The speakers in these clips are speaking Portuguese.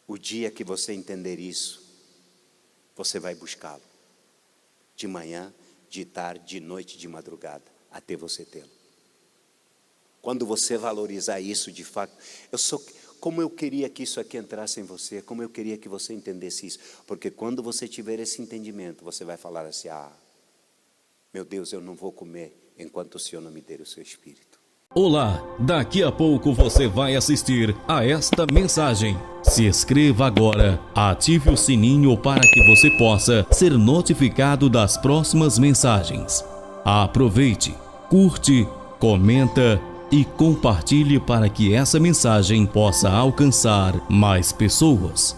O dia que você entender isso, você vai buscá-lo. De manhã, de tarde, de noite, de madrugada, até você tê-lo. Quando você valorizar isso de fato, como eu queria que isso aqui entrasse em você, como eu queria que você entendesse isso. Porque quando você tiver esse entendimento, você vai falar assim: meu Deus, eu não vou comer enquanto o Senhor não me der o seu Espírito. Olá, daqui a pouco você vai assistir a esta mensagem. Se inscreva agora, ative o sininho para que você possa ser notificado das próximas mensagens. Aproveite, curte, comenta e compartilhe para que essa mensagem possa alcançar mais pessoas.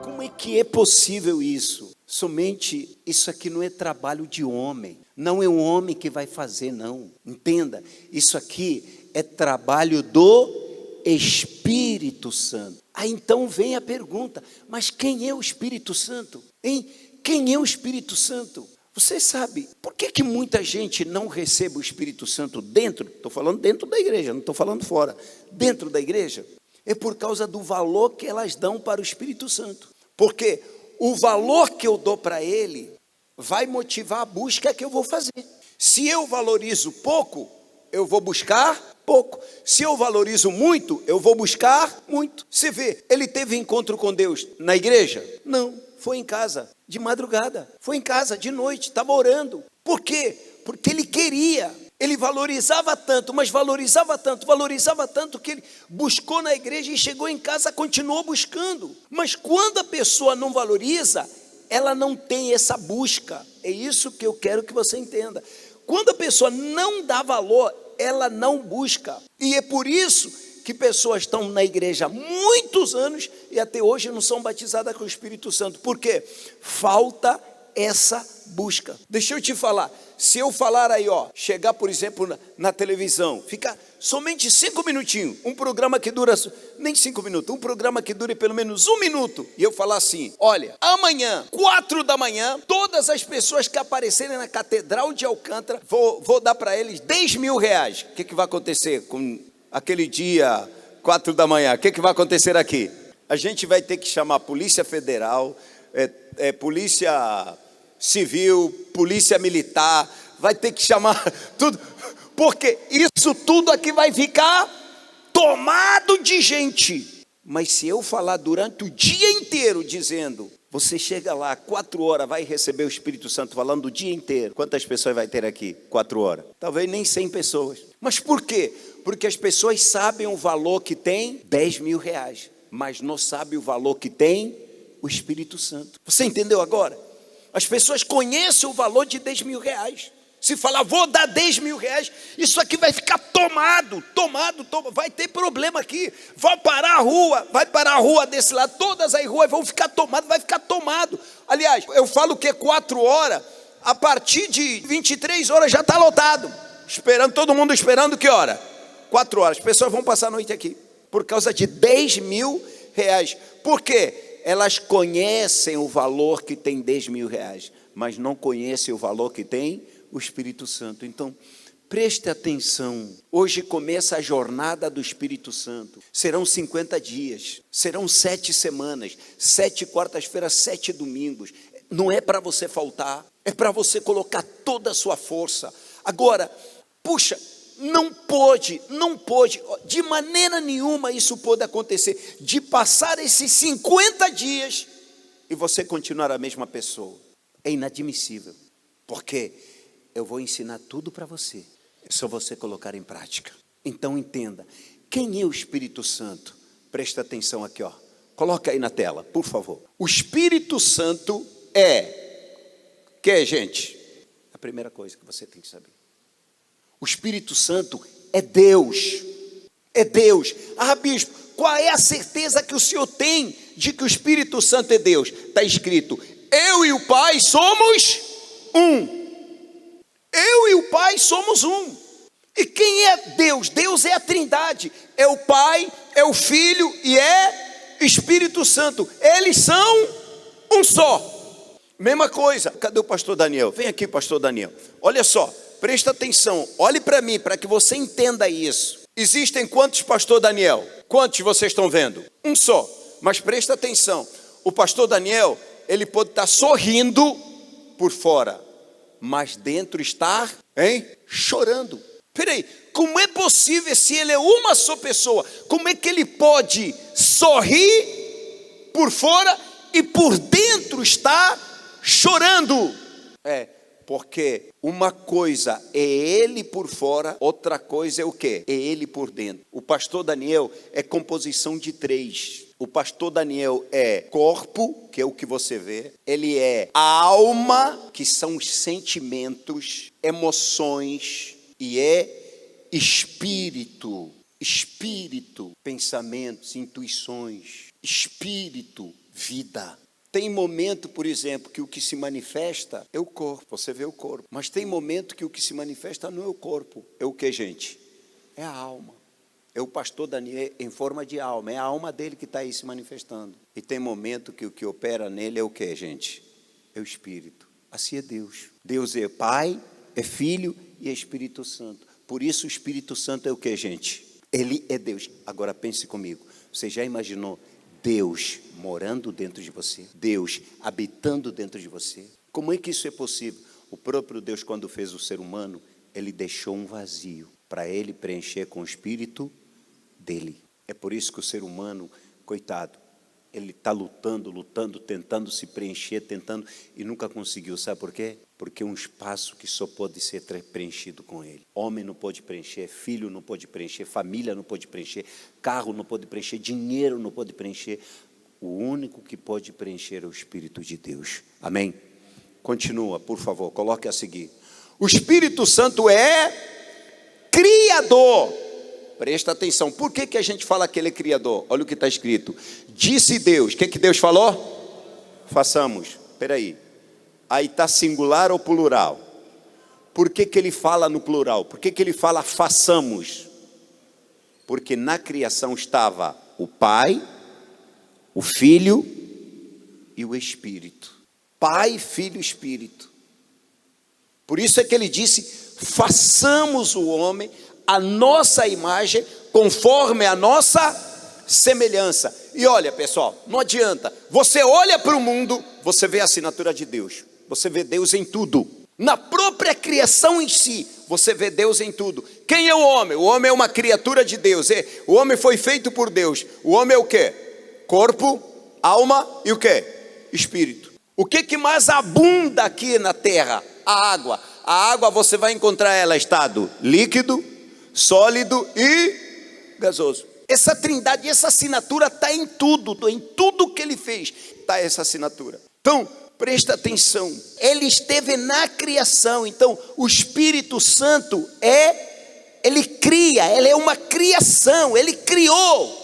Como é que é possível isso? Somente isso aqui não é trabalho de homem. Não é um homem que vai fazer, não. Entenda, isso aqui é trabalho do Espírito Santo. Aí então vem a pergunta: mas quem é o Espírito Santo? Hein? Quem é o Espírito Santo? Você sabe por que muita gente não recebe o Espírito Santo dentro? Estou falando dentro da igreja, não estou falando fora. Dentro da igreja, é por causa do valor que elas dão para o Espírito Santo. Porque o valor que eu dou para ele vai motivar a busca que eu vou fazer. Se eu valorizo pouco, eu vou buscar pouco. Se eu valorizo muito, eu vou buscar muito. Você vê, ele teve encontro com Deus na igreja? Não, foi em casa, de madrugada. Foi em casa, de noite, estava orando. Por quê? Porque ele queria. Ele valorizava tanto, mas valorizava tanto que ele buscou na igreja e chegou em casa, continuou buscando. Mas quando a pessoa não valoriza, ela não tem essa busca. É isso que eu quero que você entenda. Quando a pessoa não dá valor, ela não busca. E é por isso que pessoas estão na igreja há muitos anos e até hoje não são batizadas com o Espírito Santo. Por quê? Falta essa busca. Deixa eu te falar. Se eu falar aí, chegar, por exemplo, na televisão, ficar somente 5 minutinhos, um programa que dura, nem 5 minutos, um programa que dure pelo menos 1 minuto, e eu falar assim: olha, amanhã, 4 da manhã, todas as pessoas que aparecerem na Catedral de Alcântara, vou dar para eles 10 mil reais. O que vai acontecer com aquele dia, 4 da manhã? O que vai acontecer aqui? A gente vai ter que chamar a Polícia Federal, Polícia Civil, Polícia Militar, vai ter que chamar tudo, porque isso tudo aqui vai ficar tomado de gente. Mas se eu falar durante o dia inteiro dizendo, você chega lá, 4 horas, vai receber o Espírito Santo, falando o dia inteiro, quantas pessoas vai ter aqui? 4 horas, talvez nem 100 pessoas. Mas por quê? Porque as pessoas sabem o valor que tem 10 mil reais, mas não sabem o valor que tem o Espírito Santo. Você entendeu agora? As pessoas conhecem o valor de 10 mil reais. Se falar, vou dar 10 mil reais, isso aqui vai ficar tomado, vai ter problema aqui. Vai parar a rua desse lado, todas as ruas vão ficar tomadas, vai ficar tomado. Aliás, eu falo que 4 horas, a partir de 23 horas já está lotado. Todo mundo esperando que hora? 4 horas. As pessoas vão passar a noite aqui, por causa de 10 mil reais. Por quê? Elas conhecem o valor que tem 10 mil reais, mas não conhecem o valor que tem o Espírito Santo. Então, preste atenção. Hoje começa a jornada do Espírito Santo. Serão 50 dias, serão 7 semanas, 7 quartas-feiras, 7 domingos. Não é para você faltar, é para você colocar toda a sua força. Agora, puxa, não pode, de maneira nenhuma isso pode acontecer, de passar esses 50 dias e você continuar a mesma pessoa. É inadmissível, porque eu vou ensinar tudo para você, é só você colocar em prática. Então entenda, quem é o Espírito Santo? Presta atenção aqui, coloca aí na tela, por favor. O Espírito Santo que é, gente? A primeira coisa que você tem que saber. O Espírito Santo é Deus. É Deus. Bispo, qual é a certeza que o senhor tem de que o Espírito Santo é Deus? Está escrito, eu e o Pai somos um. Eu e o Pai somos um. E quem é Deus? Deus é a Trindade. É o Pai, é o Filho e é Espírito Santo. Eles são um só. Mesma coisa. Cadê o pastor Daniel? Vem aqui, pastor Daniel. Olha só. Presta atenção, olhe para mim, para que você entenda isso. Existem quantos, pastor Daniel? Quantos vocês estão vendo? Um só. Mas presta atenção, o pastor Daniel, ele pode estar sorrindo por fora, mas dentro estar, chorando. Peraí, como é possível se ele é uma só pessoa? Como é que ele pode sorrir por fora e por dentro estar chorando? Porque uma coisa é ele por fora, outra coisa é o quê? É ele por dentro. O pastor Daniel é composição de 3. O pastor Daniel é corpo, que é o que você vê. Ele é a alma, que são os sentimentos, emoções, e é espírito. Espírito, pensamentos, intuições. Espírito, vida. Tem momento, por exemplo, que o que se manifesta é o corpo. Você vê o corpo. Mas tem momento que o que se manifesta não é o corpo. É o que, gente? É a alma. É o pastor Daniel em forma de alma. É a alma dele que está aí se manifestando. E tem momento que o que opera nele é o que, gente? É o Espírito. Assim é Deus. Deus é Pai, é Filho e é Espírito Santo. Por isso o Espírito Santo é o que, gente? Ele é Deus. Agora pense comigo. Você já imaginou Deus morando dentro de você? Deus habitando dentro de você? Como é que isso é possível? O próprio Deus, quando fez o ser humano, ele deixou um vazio para ele preencher com o Espírito dele. É por isso que o ser humano, coitado, ele está lutando, tentando se preencher, e nunca conseguiu. Sabe por quê? Porque é um espaço que só pode ser preenchido com ele. Homem não pode preencher, filho não pode preencher, família não pode preencher, carro não pode preencher, dinheiro não pode preencher. O único que pode preencher é o Espírito de Deus. Amém? Continua, por favor, coloque a seguir. O Espírito Santo é Criador. Presta atenção, por que a gente fala que ele é Criador? Olha o que está escrito. Disse Deus, o que Deus falou? Façamos. Espera aí. Aí está singular ou plural? Por que ele fala no plural? Por que ele fala façamos? Porque na criação estava o Pai, o Filho e o Espírito. Pai, Filho e Espírito. Por isso é que ele disse, façamos o homem a nossa imagem, conforme a nossa semelhança. E olha, pessoal, não adianta. Você olha para o mundo, você vê a assinatura de Deus. Você vê Deus em tudo. Na própria criação em si, você vê Deus em tudo. Quem é o homem? O homem é uma criatura de Deus. O homem foi feito por Deus. O homem é o quê? Corpo, alma e o quê? Espírito. O que mais abunda aqui na terra? A água. A água você vai encontrar ela em estado líquido, sólido e gasoso. Essa trindade, essa assinatura está em tudo que ele fez, está essa assinatura. Então, presta atenção, ele esteve na criação. Então, o Espírito Santo ele cria, ele é uma criação, ele criou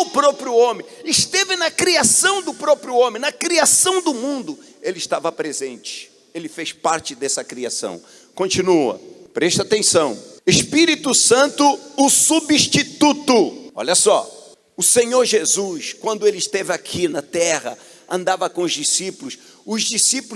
o próprio homem, esteve na criação do próprio homem, na criação do mundo, ele estava presente, ele fez parte dessa criação. Continua, presta atenção. Espírito Santo, o substituto. Olha só, o Senhor Jesus, quando ele esteve aqui na terra, andava com os discípulos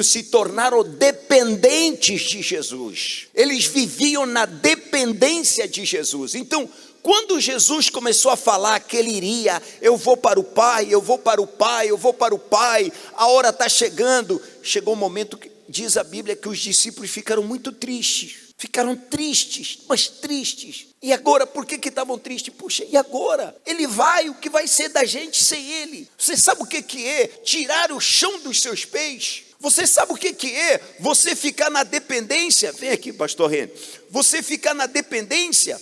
se tornaram dependentes de Jesus. Eles viviam na dependência de Jesus. Então, quando Jesus começou a falar que ele iria, eu vou para o Pai, eu vou para o Pai, eu vou para o Pai, a hora está chegando. Chegou um momento que diz a Bíblia que os discípulos ficaram muito tristes. Ficaram tristes, mas tristes. E agora, por que estavam tristes? Puxa, e agora? Ele vai, o que vai ser da gente sem ele? Você sabe o que é tirar o chão dos seus pés? Você sabe o que é você ficar na dependência? Vem aqui, pastor Reni. Você ficar na dependência,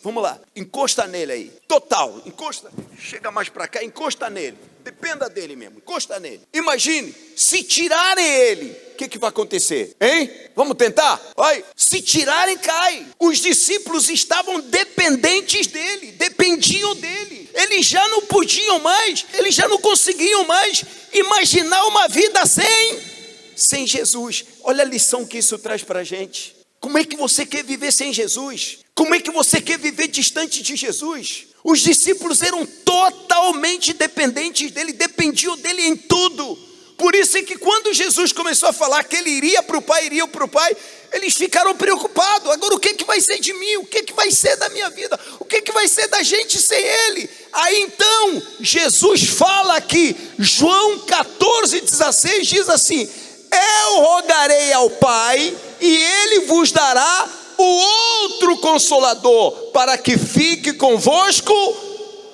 vamos lá, encosta nele aí. Total, encosta, chega mais para cá, encosta nele. Dependa dele mesmo, encosta nele. Imagine, se tirarem ele, o que vai acontecer? Hein? Vamos tentar? Olha, se tirarem, cai. Os discípulos estavam dependentes dele, dependiam dele. Eles já não podiam mais, eles já não conseguiam mais imaginar uma vida sem Jesus. Olha a lição que isso traz para a gente. Como é que você quer viver sem Jesus? Como é que você quer viver distante de Jesus? Os discípulos eram totalmente dependentes dele, dependiam dele em tudo. Por isso é que quando Jesus começou a falar que ele iria para o Pai, eles ficaram preocupados. Agora o que vai ser de mim? O que vai ser da minha vida? O que vai ser da gente sem ele? Aí então, Jesus fala aqui, João 14,16 diz assim: eu rogarei ao Pai e ele vos dará o outro Consolador, para que fique convosco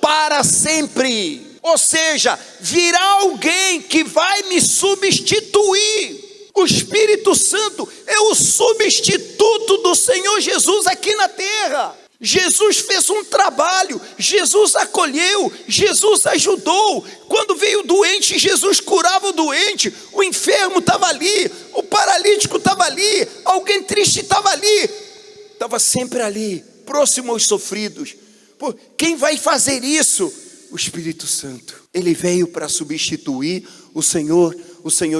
para sempre. Ou seja, virá alguém que vai me substituir. O Espírito Santo é o substituto do Senhor Jesus aqui na terra. Jesus fez um trabalho, Jesus acolheu, Jesus ajudou. Quando veio o doente, Jesus curava o doente. O enfermo estava ali, o paralítico estava ali, alguém triste estava ali. Estava sempre ali, próximo aos sofridos. Pô, quem vai fazer isso? O Espírito Santo. Ele veio para substituir o Senhor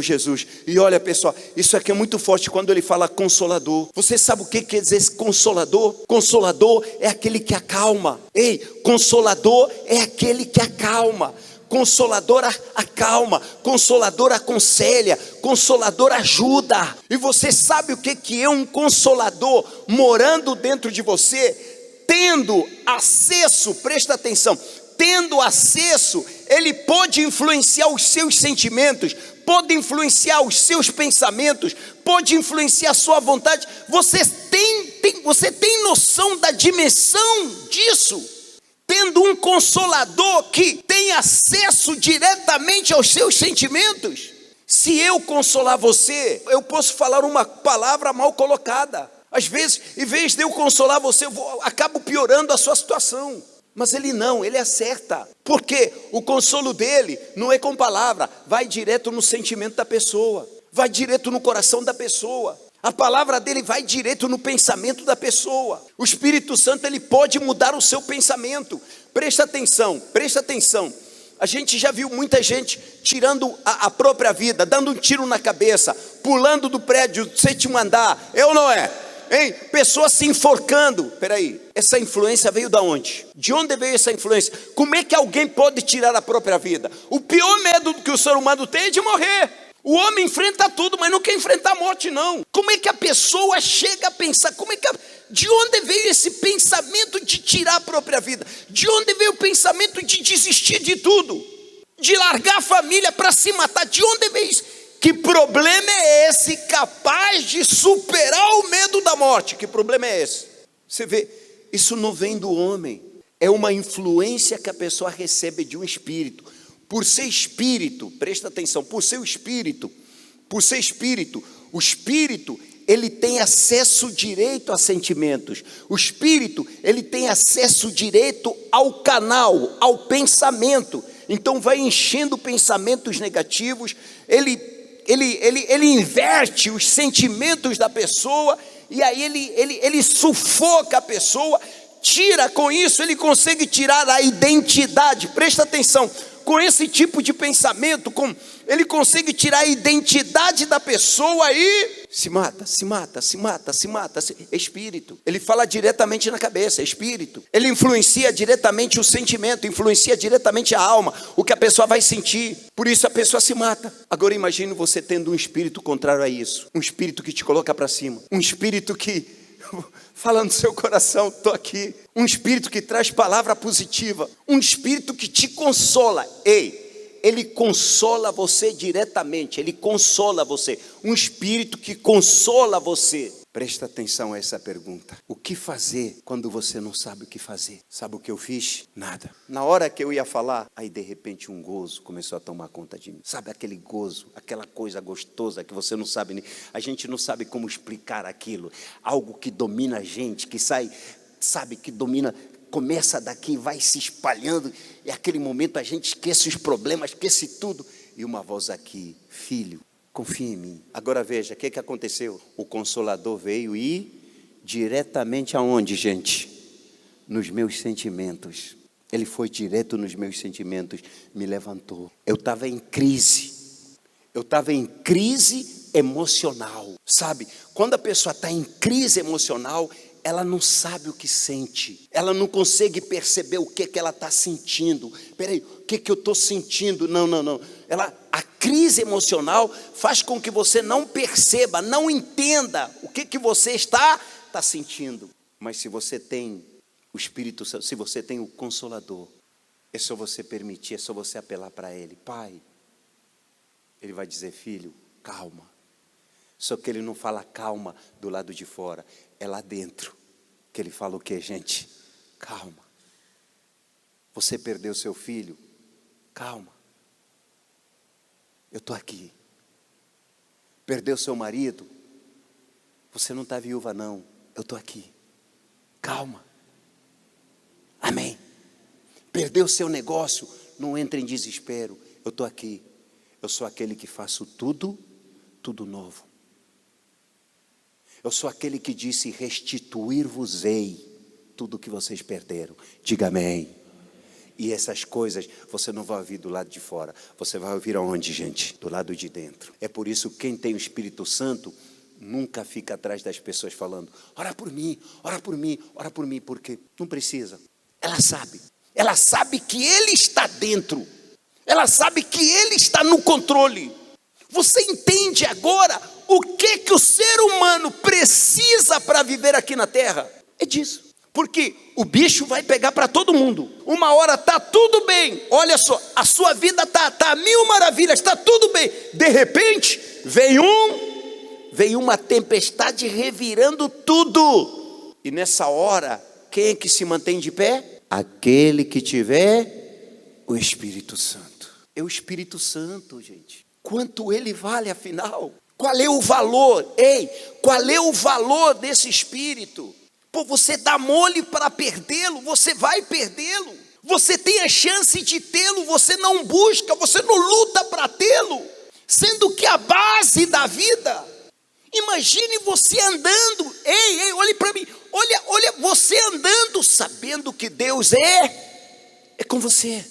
Jesus. E olha, pessoal, isso aqui é muito forte quando ele fala Consolador. Você sabe o que quer dizer esse Consolador? Consolador é aquele que acalma. Ei, Consolador é aquele que acalma. Consolador acalma, Consolador aconselha, Consolador ajuda. E você sabe o que é um Consolador morando dentro de você, tendo acesso, presta atenção, tendo acesso, ele pode influenciar os seus sentimentos, pode influenciar os seus pensamentos, pode influenciar a sua vontade. Você tem noção da dimensão disso? Tendo um Consolador que tem acesso diretamente aos seus sentimentos. Se eu consolar você, eu posso falar uma palavra mal colocada. Às vezes, em vez de eu consolar você, acabo piorando a sua situação. Mas ele não, ele acerta. Porque o consolo dele não é com palavra, vai direto no sentimento da pessoa, vai direto no coração da pessoa. A palavra dele vai direto no pensamento da pessoa. O Espírito Santo, ele pode mudar o seu pensamento. Presta atenção, presta atenção. A gente já viu muita gente tirando a própria vida, dando um tiro na cabeça, pulando do prédio do 7º andar, é ou não é? Hein? Pessoas se enforcando. Peraí, essa influência veio da onde? De onde veio essa influência? Como é que alguém pode tirar a própria vida? O pior medo que o ser humano tem é de morrer. O homem enfrenta tudo, mas não quer enfrentar a morte, não. Como é que a pessoa chega a pensar? De onde veio esse pensamento de tirar a própria vida? De onde veio o pensamento de desistir de tudo? De largar a família para se matar? De onde veio isso? Que problema é esse capaz de superar o medo da morte? Que problema é esse? Você vê, isso não vem do homem. É uma influência que a pessoa recebe de um espírito. Por ser espírito, presta atenção, por ser espírito, o espírito, ele tem acesso direito a sentimentos. O espírito, ele tem acesso direto ao canal, ao pensamento. Então vai enchendo pensamentos negativos, ele inverte os sentimentos da pessoa, e aí ele sufoca a pessoa, tira com isso, ele consegue tirar a identidade, presta atenção. Com esse tipo de pensamento, ele consegue tirar a identidade da pessoa e se mata. É espírito. Ele fala diretamente na cabeça, é espírito. Ele influencia diretamente o sentimento, influencia diretamente a alma, o que a pessoa vai sentir. Por isso a pessoa se mata. Agora imagine você tendo um espírito contrário a isso. Um espírito que te coloca para cima. Um espírito que fala no seu coração, estou aqui. Um espírito que traz palavra positiva. Um espírito que te consola. Ei, ele consola você diretamente. Ele consola você. Um espírito que consola você. Presta atenção a essa pergunta. O que fazer quando você não sabe o que fazer? Sabe o que eu fiz? Nada. Na hora que eu ia falar, aí de repente um gozo começou a tomar conta de mim. Sabe aquele gozo, aquela coisa gostosa que você não sabe, a gente não sabe como explicar aquilo. Algo que domina a gente, que sai, sabe, que domina, começa daqui, vai se espalhando. E aquele momento a gente esquece os problemas, esquece tudo. E uma voz aqui, filho, confia em mim. Agora veja, o que aconteceu? O Consolador veio e diretamente aonde, gente? Nos meus sentimentos. Ele foi direto nos meus sentimentos, me levantou. Eu estava em crise. Eu estava em crise emocional. Sabe, quando a pessoa está em crise emocional, ela não sabe o que sente. Ela não consegue perceber o que ela está sentindo. Peraí, o que eu estou sentindo? Não. A crise emocional faz com que você não perceba, não entenda o que você está sentindo. Mas se você tem o Espírito Santo, se você tem o Consolador, é só você permitir, é só você apelar para Ele. Pai, Ele vai dizer: filho, calma. Só que Ele não fala calma do lado de fora, é lá dentro que Ele fala o que, gente? Calma. Você perdeu seu filho? Calma. Eu estou aqui. Perdeu seu marido? Você não está viúva não, eu estou aqui. Calma. Amém. Perdeu seu negócio? Não entre em desespero, eu estou aqui. Eu sou aquele que faço tudo novo. Eu sou aquele que disse: restituir-vos-ei tudo que vocês perderam. Diga amém. E essas coisas você não vai ouvir do lado de fora, você vai ouvir aonde, gente? Do lado de dentro. É por isso que quem tem o Espírito Santo nunca fica atrás das pessoas falando: ora por mim, ora por mim, ora por mim, porque não precisa. Ela sabe que Ele está dentro, ela sabe que Ele está no controle. Você entende agora o que o ser humano precisa para viver aqui na terra? É disso. Porque o bicho vai pegar para todo mundo. Uma hora está tudo bem, olha só, a sua vida está mil maravilhas, está tudo bem. De repente, vem uma tempestade revirando tudo. E nessa hora, quem é que se mantém de pé? Aquele que tiver o Espírito Santo. É o Espírito Santo, gente. Quanto ele vale, afinal? Qual é o valor? Ei, qual é o valor desse Espírito? Pô, você dá mole para perdê-lo, você vai perdê-lo. Você tem a chance de tê-lo, você não busca, você não luta para tê-lo. Sendo que a base da vida, imagine você andando, ei, olhe para mim, olha você andando, sabendo que Deus é com você.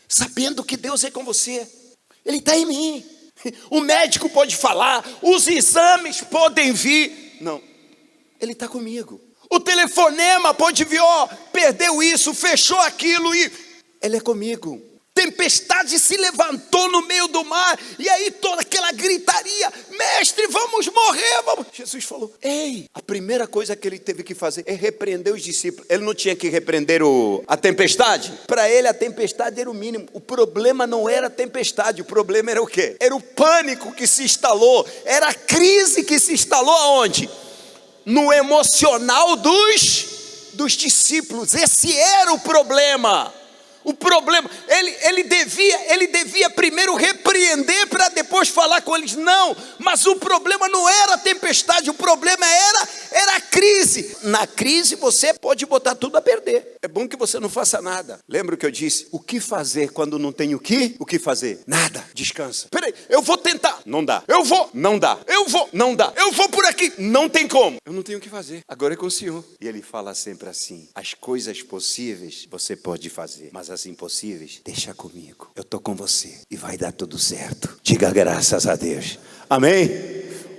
Sabendo que Deus é com você. Ele está em mim. O médico pode falar, os exames podem vir. Não, Ele está comigo. O telefonema pode vir, perdeu isso, fechou aquilo e Ele é comigo. Tempestade se levantou no meio do mar e aí toda aquela gritaria: mestre, vamos morrer, vamos. Jesus falou: ei, a primeira coisa que Ele teve que fazer é repreender os discípulos. Ele não tinha que repreender a tempestade? Para Ele a tempestade era o mínimo. O problema não era a tempestade, o problema era o quê? Era o pânico que se instalou, era a crise que se instalou aonde? No emocional dos discípulos. Esse era o problema. O problema, ele devia primeiro repreender para depois falar com eles. Não, mas o problema não era a tempestade, o problema era a crise. Na crise você pode botar tudo a perder. É bom que você não faça nada. Lembra o que eu disse? O que fazer quando não tem o que fazer? Nada. Descansa. Peraí, eu vou tentar. Não dá. Eu vou. Não dá. Eu vou. Não dá. Eu vou por aqui. Não tem como. Eu não tenho o que fazer. Agora é com o Senhor. E Ele fala sempre assim: as coisas possíveis você pode fazer, mas as impossíveis, deixa comigo. Eu estou com você e vai dar tudo certo. Diga graças a Deus. Amém?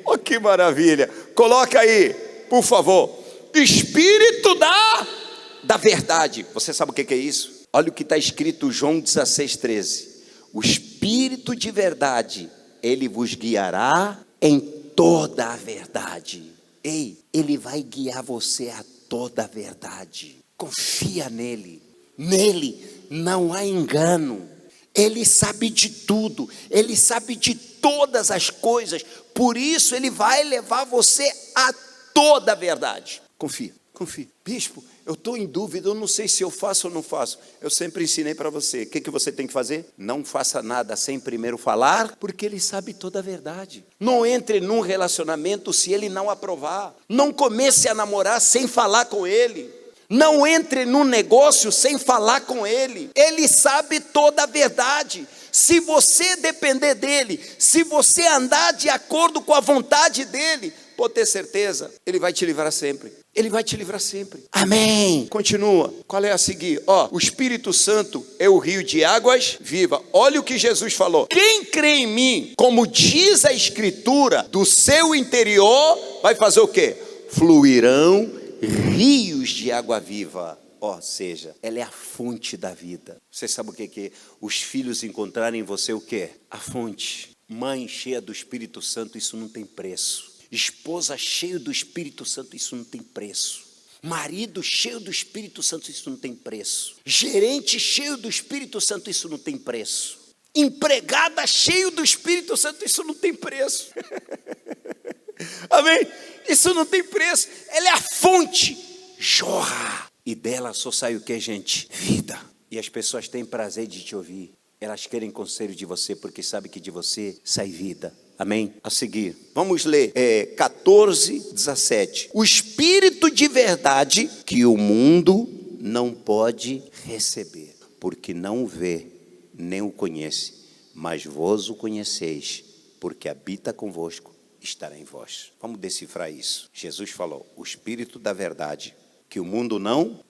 Oh, que maravilha. Coloca aí, por favor, Espírito da verdade. Você sabe o que é isso? Olha o que está escrito, João 16:13. O Espírito de verdade, Ele vos guiará em toda a verdade. Ei, Ele vai guiar você a toda a verdade. Confia nele. Nele não há engano. Ele sabe de tudo. Ele sabe de todas as coisas. Por isso Ele vai levar você a toda a verdade. Confia. Bispo, eu estou em dúvida, eu não sei se eu faço ou não faço. Eu sempre ensinei para você, o que você tem que fazer? Não faça nada sem primeiro falar, porque Ele sabe toda a verdade. Não entre num relacionamento se Ele não aprovar. Não comece a namorar sem falar com Ele. Não entre num negócio sem falar com Ele. Ele sabe toda a verdade. Se você depender dEle, se você andar de acordo com a vontade dEle, pode ter certeza, Ele vai te livrar sempre. Ele vai te livrar sempre. Amém. Continua. Qual é a seguir? O Espírito Santo é o rio de águas viva. Olha o que Jesus falou. Quem crê em mim, como diz a Escritura, do seu interior, vai fazer o quê? Fluirão rios de água viva. Ou seja, ela é a fonte da vida. Você sabe o que é? Os filhos encontrarem em você o quê? A fonte. Mãe cheia do Espírito Santo, isso não tem preço. Esposa cheia do Espírito Santo, isso não tem preço. Marido cheio do Espírito Santo, isso não tem preço. Gerente cheio do Espírito Santo, isso não tem preço. Empregada cheio do Espírito Santo, isso não tem preço. Amém? Isso não tem preço. Ela é a fonte. Jorra. E dela só sai o que, gente? Vida. E as pessoas têm prazer de te ouvir. Elas querem conselho de você porque sabem que de você sai vida. Amém? A seguir, vamos ler 14, 17. O Espírito de verdade que o mundo não pode receber, porque não o vê, nem o conhece, mas vós o conheceis, porque habita convosco, estará em vós. Vamos decifrar isso. Jesus falou, o Espírito da verdade que o mundo não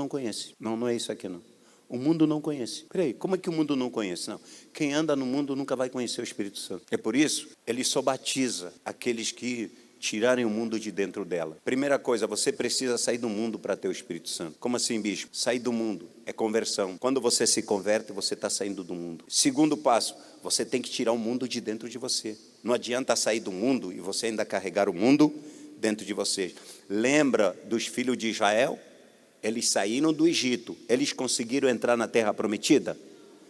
conhece. Não é isso aqui não. O mundo não conhece. Peraí, como é que o mundo não conhece? Não. Quem anda no mundo nunca vai conhecer o Espírito Santo. É por isso, ele só batiza aqueles que tirarem o mundo de dentro dela. Primeira coisa, você precisa sair do mundo para ter o Espírito Santo. Como assim, bispo? Sair do mundo é conversão. Quando você se converte, você está saindo do mundo. Segundo passo, você tem que tirar o mundo de dentro de você. Não adianta sair do mundo e você ainda carregar o mundo dentro de você. Lembra dos filhos de Israel? Eles saíram do Egito, eles conseguiram entrar na terra prometida?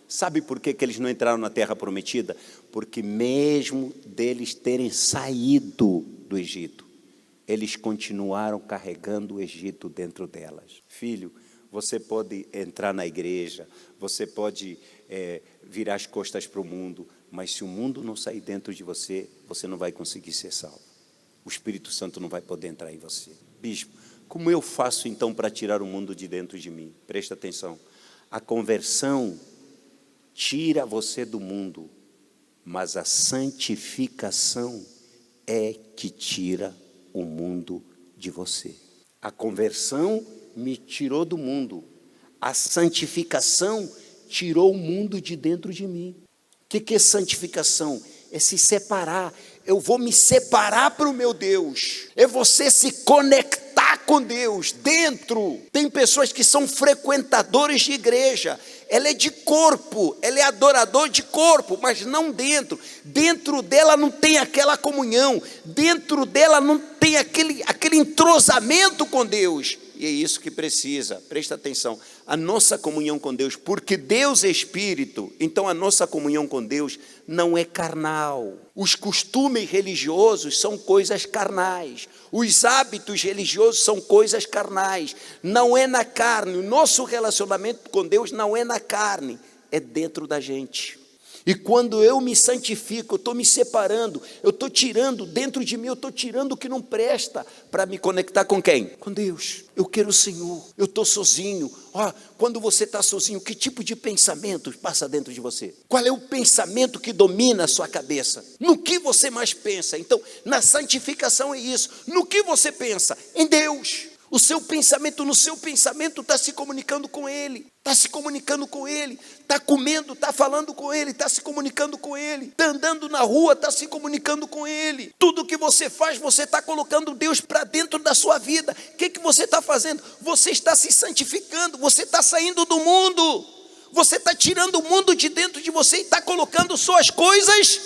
Sabe por que eles não entraram na terra prometida? Porque mesmo deles terem saído do Egito, eles continuaram carregando o Egito dentro delas. Filho, você pode entrar na igreja, você pode virar as costas para o mundo, mas se o mundo não sair dentro de você, você não vai conseguir ser salvo. O Espírito Santo não vai poder entrar em você. Bispo, como eu faço então para tirar o mundo de dentro de mim? Presta atenção. A conversão tira você do mundo, mas a santificação é que tira o mundo de você. A conversão me tirou do mundo. A santificação tirou o mundo de dentro de mim. O que é santificação? É se separar. Eu vou me separar para o meu Deus. É você se conectar com Deus dentro. Tem pessoas que são frequentadores de igreja. Ela é de corpo, ela é adorador de corpo, mas não dentro. Dentro dela não tem aquela comunhão. Dentro dela não tem aquele entrosamento com Deus. E é isso que precisa, presta atenção, a nossa comunhão com Deus, porque Deus é Espírito, então a nossa comunhão com Deus não é carnal. Os costumes religiosos são coisas carnais, os hábitos religiosos são coisas carnais, não é na carne, o nosso relacionamento com Deus não é na carne, é dentro da gente. E quando eu me santifico, eu estou me separando, eu estou tirando dentro de mim, eu estou tirando o que não presta para me conectar com quem? Com Deus. Eu quero o Senhor, eu estou sozinho. Quando você está sozinho, que tipo de pensamento passa dentro de você? Qual é o pensamento que domina a sua cabeça? No que você mais pensa? Então, na santificação é isso. No que você pensa? Em Deus. O seu pensamento, no seu pensamento está se comunicando com Ele, está se comunicando com Ele, está comendo, está falando com Ele, está se comunicando com Ele, está andando na rua, está se comunicando com Ele. Tudo que você faz, você está colocando Deus para dentro da sua vida. O que você está fazendo? Você está se santificando, você está saindo do mundo, você está tirando o mundo de dentro de você e está colocando suas coisas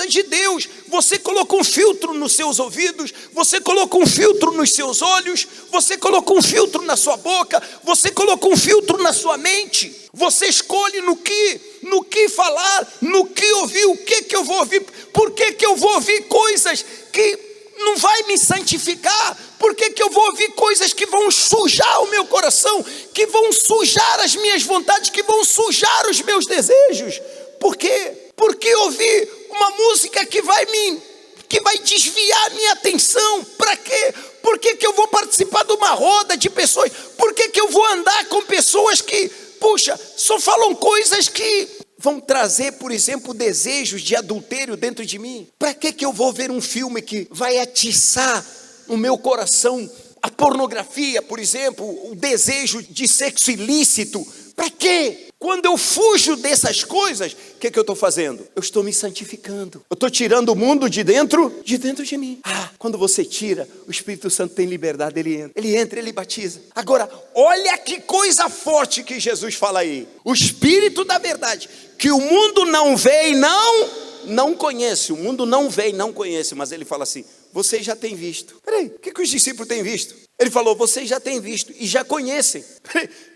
de Deus. Você colocou um filtro nos seus ouvidos, você colocou um filtro nos seus olhos, você colocou um filtro na sua boca, você colocou um filtro na sua mente. Você escolhe no que falar, no que ouvir, o que eu vou ouvir, por que eu vou ouvir coisas que não vai me santificar, por que eu vou ouvir coisas que vão sujar o meu coração, que vão sujar as minhas vontades, que vão sujar os meus desejos. Por quê? Porque ouvir uma música que vai desviar a minha atenção? Para quê? Por que eu vou participar de uma roda de pessoas? Por que eu vou andar com pessoas que, só falam coisas que vão trazer, por exemplo, desejos de adultério dentro de mim? Para que eu vou ver um filme que vai atiçar no meu coração a pornografia, por exemplo, o desejo de sexo ilícito? Para quê? Quando eu fujo dessas coisas, o que eu estou fazendo? Eu estou me santificando. Eu estou tirando o mundo de dentro de mim. Quando você tira, o Espírito Santo tem liberdade, ele entra, ele batiza. Agora, olha que coisa forte que Jesus fala aí. O Espírito da verdade, que o mundo não vê e não conhece. O mundo não vê e não conhece, mas ele fala assim, vocês já têm visto. Peraí, o que os discípulos têm visto? Ele falou, vocês já têm visto e já conhecem.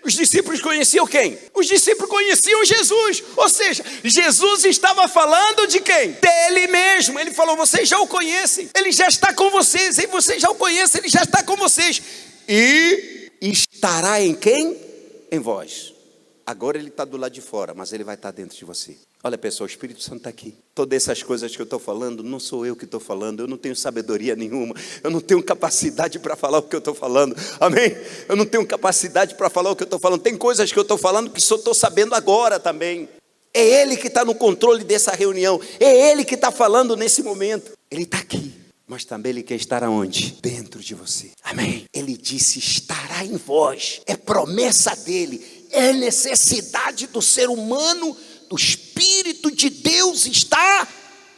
Os discípulos conheciam quem? Os discípulos conheciam Jesus. Ou seja, Jesus estava falando de quem? Dele mesmo. Ele falou, vocês já o conhecem. Ele já está com vocês. E vocês já o conhecem, ele já está com vocês. E estará em quem? Em vós. Agora ele está do lado de fora, mas ele vai estar dentro de você. Olha pessoal, o Espírito Santo está aqui. Todas essas coisas que eu estou falando, não sou eu que estou falando. Eu não tenho sabedoria nenhuma. Eu não tenho capacidade para falar o que eu estou falando. Amém? Eu não tenho capacidade para falar o que eu estou falando. Tem coisas que eu estou falando que só estou sabendo agora também. É Ele que está no controle dessa reunião. É Ele que está falando nesse momento. Ele está aqui. Mas também Ele quer estar aonde? Dentro de você. Amém? Ele disse, estará em vós. É promessa dEle. É necessidade do ser humano. O Espírito de Deus está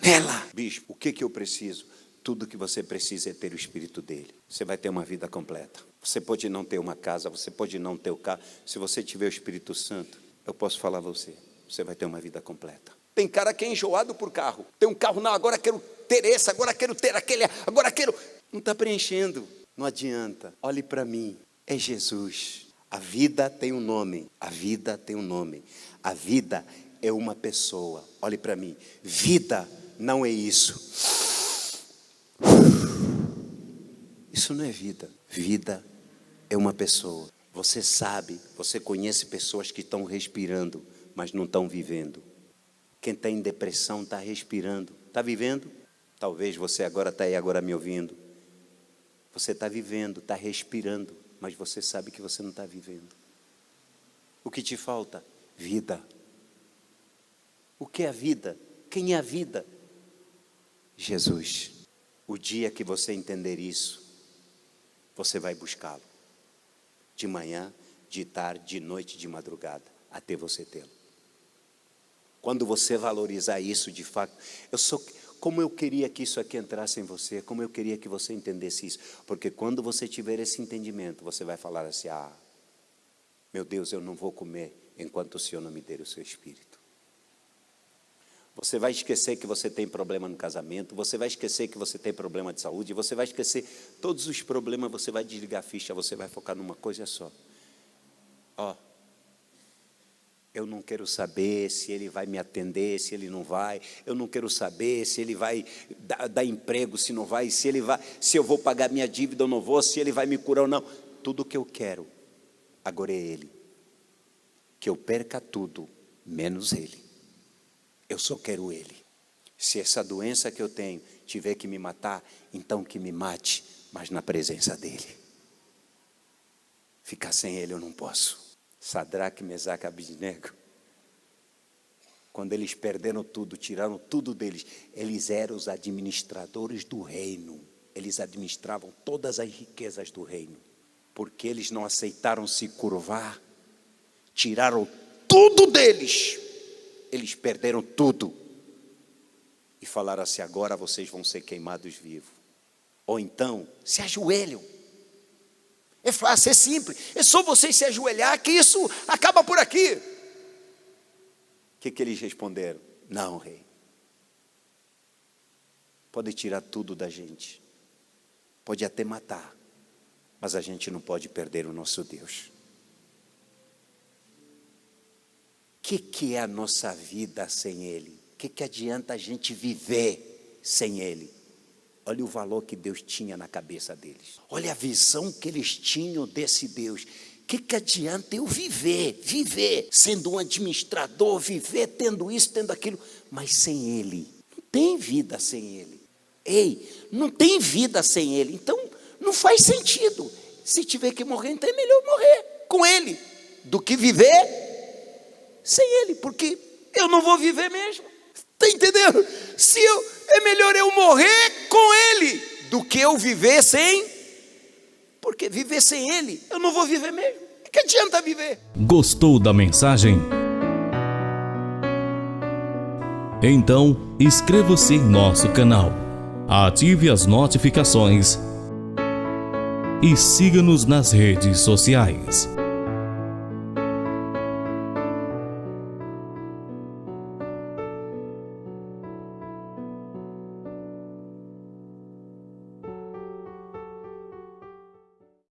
nela. Bispo, o que eu preciso? Tudo que você precisa é ter o Espírito dele. Você vai ter uma vida completa. Você pode não ter uma casa, você pode não ter o carro. Se você tiver o Espírito Santo, eu posso falar a você, você vai ter uma vida completa. Tem cara que é enjoado por carro. Tem um carro, não, agora quero ter esse, agora quero ter aquele, agora quero... Não está preenchendo, não adianta. Olhe para mim, é Jesus. A vida tem um nome, a vida tem um nome. A vida é uma pessoa. Olhe para mim. Vida não é isso. Isso não é vida. Vida é uma pessoa. Você sabe, você conhece pessoas que estão respirando, mas não estão vivendo. Quem está em depressão está respirando. Está vivendo? Talvez você agora está aí agora me ouvindo. Você está vivendo, está respirando, mas você sabe que você não está vivendo. O que te falta? Vida. O que é a vida? Quem é a vida? Jesus. O dia que você entender isso, você vai buscá-lo. De manhã, de tarde, de noite, de madrugada, até você tê-lo. Quando você valorizar isso de fato, como eu queria que isso aqui entrasse em você, como eu queria que você entendesse isso. Porque quando você tiver esse entendimento, você vai falar assim, meu Deus, eu não vou comer enquanto o Senhor não me der o seu Espírito. Você vai esquecer que você tem problema no casamento, você vai esquecer que você tem problema de saúde, você vai esquecer todos os problemas, você vai desligar a ficha, você vai focar numa coisa só. Eu não quero saber se ele vai me atender, se ele não vai. Eu não quero saber se ele vai dar emprego, se não vai, se eu vou pagar minha dívida ou não vou, se ele vai me curar ou não. Tudo que eu quero agora é ele. Que eu perca tudo, menos ele. Eu só quero ele. Se essa doença que eu tenho tiver que me matar, então que me mate, mas na presença dele. Ficar sem ele eu não posso. Sadraque, Mesaque e Abednego, quando eles perderam tudo, tiraram tudo deles, eles eram os administradores do reino. Eles administravam todas as riquezas do reino. Porque eles não aceitaram se curvar, tiraram tudo deles. Eles perderam tudo. E falaram assim, agora vocês vão ser queimados vivos. Ou então, se ajoelham. É fácil, é simples. É só vocês se ajoelhar que isso acaba por aqui. O que eles responderam? Não, rei. Pode tirar tudo da gente. Pode até matar. Mas a gente não pode perder o nosso Deus. O que é a nossa vida sem Ele? O que adianta a gente viver sem Ele? Olha o valor que Deus tinha na cabeça deles. Olha a visão que eles tinham desse Deus. O que adianta eu viver sendo um administrador, viver tendo isso, tendo aquilo, mas sem Ele? Não tem vida sem Ele. Não tem vida sem Ele. Então, não faz sentido. Se tiver que morrer, então é melhor morrer com Ele do que viver sem Ele, porque eu não vou viver mesmo. Está entendendo? É melhor eu morrer com Ele do que eu viver sem. Porque viver sem Ele, eu não vou viver mesmo. O que adianta viver? Gostou da mensagem? Então, inscreva-se em nosso canal, ative as notificações e siga-nos nas redes sociais.